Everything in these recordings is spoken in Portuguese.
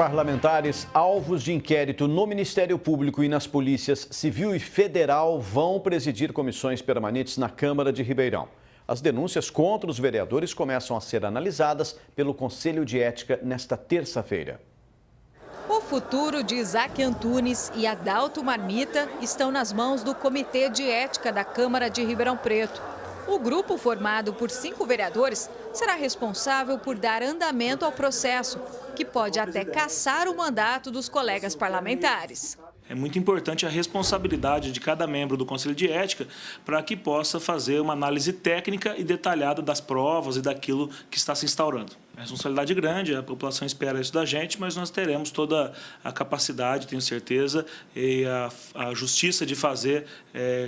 Parlamentares alvos de inquérito no Ministério Público e nas polícias civil e federal vão presidir comissões permanentes na Câmara de Ribeirão. As denúncias contra os vereadores começam a ser analisadas pelo Conselho de Ética nesta terça-feira. O futuro de Isaac Antunes e Adalto Marmita estão nas mãos do Comitê de Ética da Câmara de Ribeirão Preto. O grupo, formado por 5 vereadores, será responsável por dar andamento ao processo, que pode até cassar o mandato dos colegas parlamentares. É muito importante a responsabilidade de cada membro do Conselho de Ética para que possa fazer uma análise técnica e detalhada das provas e daquilo que está se instaurando. É responsabilidade grande, a população espera isso da gente, mas nós teremos toda a capacidade, tenho certeza, e a justiça de fazer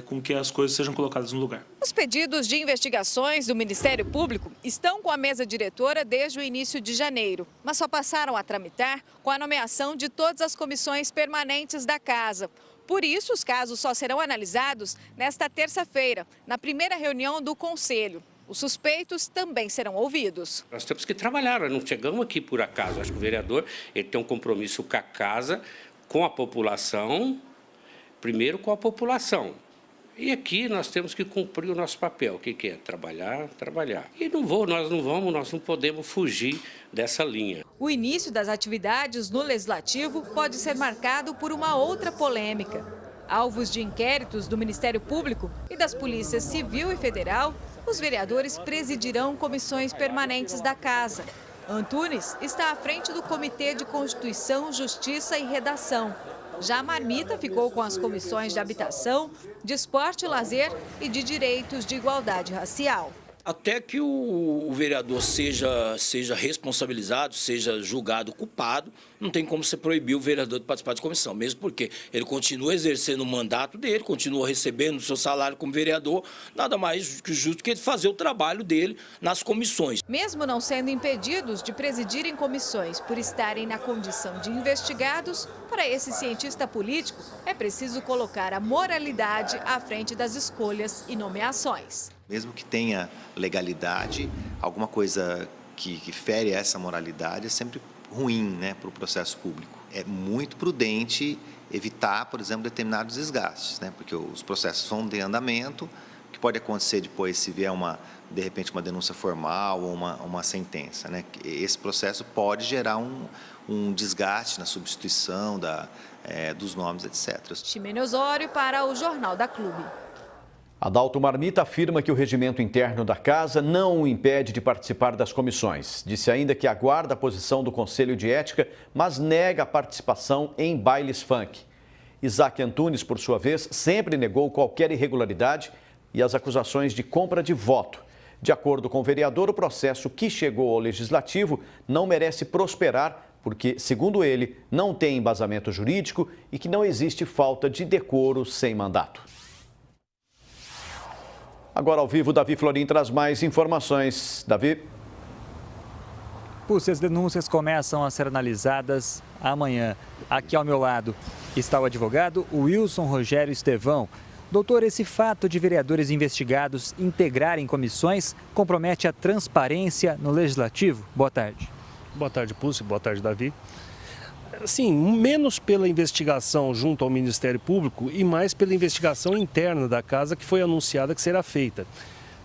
com que as coisas sejam colocadas no lugar. Os pedidos de investigações do Ministério Público estão com a mesa diretora desde o início de janeiro, mas só passaram a tramitar com a nomeação de todas as comissões permanentes da Casa. Por isso, os casos só serão analisados nesta terça-feira, na primeira reunião do Conselho. Os suspeitos também serão ouvidos. Nós temos que trabalhar, nós não chegamos aqui por acaso. Acho que o vereador ele tem um compromisso com a casa, com a população, primeiro com a população. E aqui nós temos que cumprir o nosso papel. O que é? Trabalhar, trabalhar. E nós não podemos fugir dessa linha. O início das atividades no Legislativo pode ser marcado por uma outra polêmica. Alvos de inquéritos do Ministério Público e das Polícias Civil e Federal, os vereadores presidirão comissões permanentes da Casa. Antunes está à frente do Comitê de Constituição, Justiça e Redação. Já Marmita ficou com as comissões de Habitação, de Esporte e Lazer e de Direitos de Igualdade Racial. Até que o vereador seja responsabilizado, seja julgado culpado, não tem como você proibir o vereador de participar de comissão, mesmo porque ele continua exercendo o mandato dele, continua recebendo o seu salário como vereador, nada mais justo que ele fazer o trabalho dele nas comissões. Mesmo não sendo impedidos de presidirem comissões por estarem na condição de investigados, para esse cientista político é preciso colocar a moralidade à frente das escolhas e nomeações. Mesmo que tenha legalidade, alguma coisa que fere essa moralidade é sempre ruim, né, para o processo público. É muito prudente evitar, por exemplo, determinados desgastes, né, porque os processos são de andamento, o que pode acontecer depois se vier de repente uma denúncia formal ou uma sentença, né, esse processo pode gerar um desgaste na substituição dos nomes, etc. Ximene Osório para o Jornal da Clube. Adalto Marmita afirma que o regimento interno da Casa não o impede de participar das comissões. Disse ainda que aguarda a posição do Conselho de Ética, mas nega a participação em bailes funk. Isaac Antunes, por sua vez, sempre negou qualquer irregularidade e as acusações de compra de voto. De acordo com o vereador, o processo que chegou ao Legislativo não merece prosperar porque, segundo ele, não tem embasamento jurídico e que não existe falta de decoro sem mandato. Agora ao vivo, Davi Florim traz mais informações. Davi. As denúncias começam a ser analisadas amanhã. Aqui ao meu lado está o advogado Wilson Rogério Estevão. Doutor, esse fato de vereadores investigados integrarem comissões compromete a transparência no Legislativo? Boa tarde. Boa tarde, Púcio. Boa tarde, Davi. Sim, menos pela investigação junto ao Ministério Público e mais pela investigação interna da Casa que foi anunciada que será feita.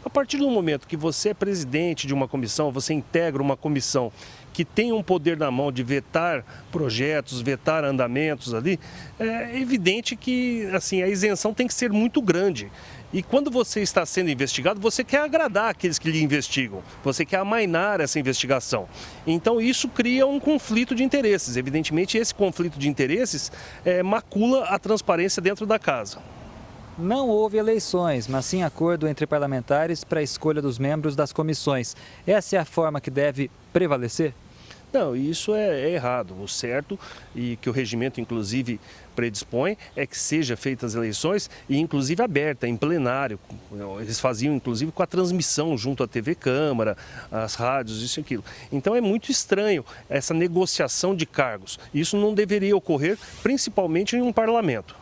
A partir do momento que você é presidente de uma comissão, você integra uma comissão que tem um poder na mão de vetar projetos, vetar andamentos ali, é evidente que assim, a isenção tem que ser muito grande. E quando você está sendo investigado, você quer agradar aqueles que lhe investigam, você quer amainar essa investigação. Então isso cria um conflito de interesses. Evidentemente esse conflito de interesses macula a transparência dentro da Casa. Não houve eleições, mas sim acordo entre parlamentares para a escolha dos membros das comissões. Essa é a forma que deve prevalecer? Não, isso é errado. O certo, e que o regimento inclusive predispõe, é que seja feitas eleições e inclusive aberta, em plenário. Eles faziam inclusive com a transmissão junto à TV Câmara, às rádios, isso e aquilo. Então é muito estranho essa negociação de cargos. Isso não deveria ocorrer, principalmente em um parlamento.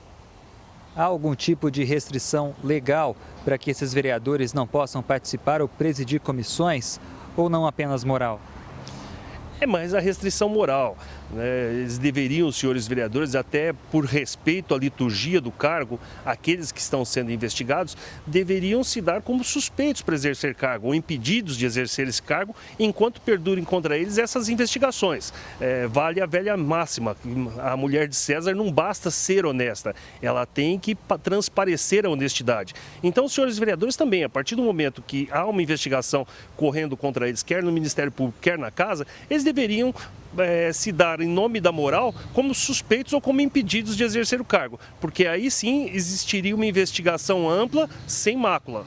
Há algum tipo de restrição legal para que esses vereadores não possam participar ou presidir comissões, ou não apenas moral? É mais a restrição moral. Eles deveriam, os senhores vereadores, até por respeito à liturgia do cargo, aqueles que estão sendo investigados, deveriam se dar como suspeitos para exercer cargo ou impedidos de exercer esse cargo, enquanto perdurem contra eles essas investigações. Vale a velha máxima, a mulher de César não basta ser honesta, ela tem que transparecer a honestidade. Então, os senhores vereadores também, a partir do momento que há uma investigação correndo contra eles, quer no Ministério Público, quer na Casa, eles deveriam se dar em nome da moral como suspeitos ou como impedidos de exercer o cargo, porque aí sim existiria uma investigação ampla, sem mácula.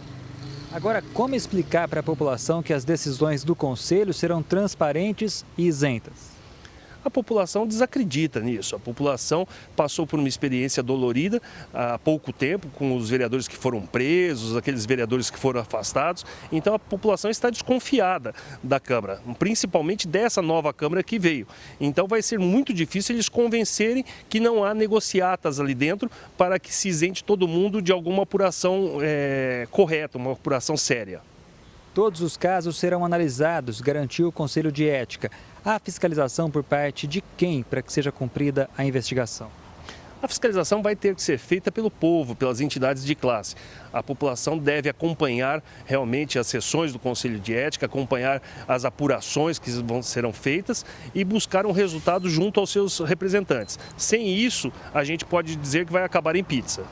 Agora, como explicar para a população que as decisões do Conselho serão transparentes e isentas? A população desacredita nisso. A população passou por uma experiência dolorida há pouco tempo com os vereadores que foram presos, aqueles vereadores que foram afastados. Então a população está desconfiada da Câmara, principalmente dessa nova Câmara que veio. Então vai ser muito difícil eles convencerem que não há negociatas ali dentro para que se isente todo mundo de alguma apuração correta, uma apuração séria. Todos os casos serão analisados, garantiu o Conselho de Ética. Há fiscalização por parte de quem para que seja cumprida a investigação? A fiscalização vai ter que ser feita pelo povo, pelas entidades de classe. A população deve acompanhar realmente as sessões do Conselho de Ética, acompanhar as apurações que serão feitas e buscar um resultado junto aos seus representantes. Sem isso, a gente pode dizer que vai acabar em pizza.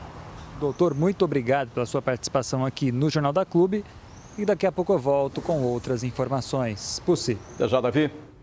Doutor, muito obrigado pela sua participação aqui no Jornal da Clube. E daqui a pouco eu volto com outras informações. Pussi. Até já, Davi.